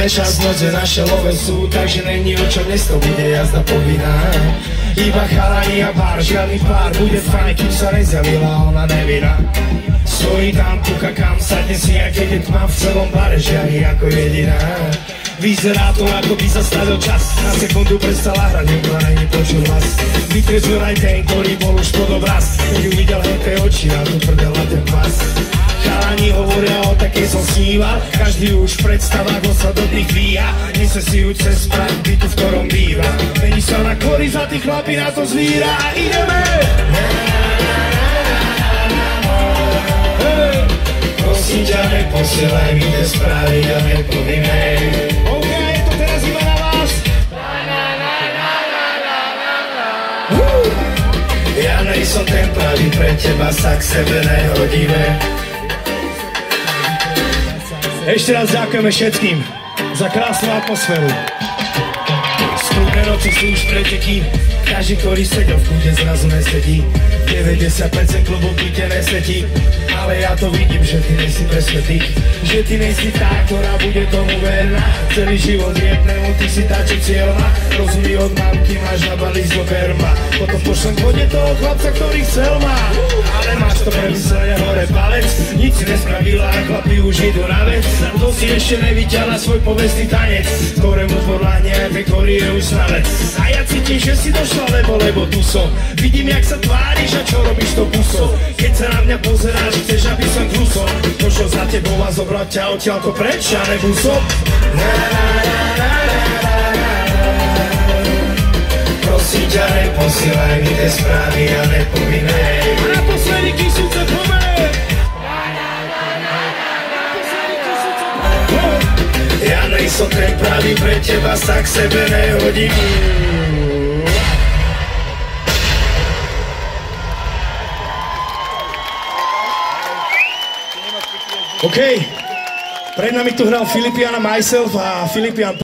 čas noce naše love sú, takže není o čom, dnes to bude jazda povinná. Iba chalani a bar, žiadny pár, bude fajn, kým sa nezjavila ona nevinná. Stojí tam, kúka kam, sadne si, a keď je tma v celom bare, žiari ako jediná. Vyzerá to, ako by zastavil čas, na sekundu prestala hrať, nikto není počul hlas. Vytrezul aj ten, ktorý bol už pod obraz, keď ju videl henté oči a tu prdel na ten pas. Chalani hovoria, o takej som sníval, každý už v predstavách on sa do tých víja. Nese si ju cez prach bytu, v ktorom býva. Mení sa na kory, za tých chlapí na to zvíra a ideme! Prosím ťa, neposielaj mi tie správy a nepovíme. OK, je to teraz iba na vás. Ja nejsom ten pravý, pre teba sa k sebe nehodíme. Ešte raz ďakujeme všetkým za krásnu atmosféru. Skúrne noci sú už preteky, každý, ktorý sedel v kúde, zrazu nesedí. 90% klubov byte nesvetí, ale ja to vidím, že ty nejsi presvetý. Že ty nejsi tá, ktorá bude tomu verná. Celý život jednému, ty si tá, čo cieľná. Rozumí od mamky, máš na balík z oberma. Potom pošlem kode toho chlapca, ktorý chcel má. Ale máš to premyslené hore palec. Nic si nespravila a chlapi už idú na vec. To si ešte nevyťala svoj povestný tanec, ktorému podľahne aj pekory je už znalec. A ja cítim, že si došla, lebo tu som. Vidím, jak sa tváriš a čo robíš to puso. Keď sa na mňa pozeráš, chceš, aby som krusom došlo za tebou a zobrať ťa odtiaľko preč a nebusom. Prosím ťa, neposielaj mi tie správy a nepovinej. A naposledy kysúce pomer. Ja nejsom ten pravý, pre teba sa k sebe nehodím. OK, pred nami tu hral Filipian a Myself a Filipian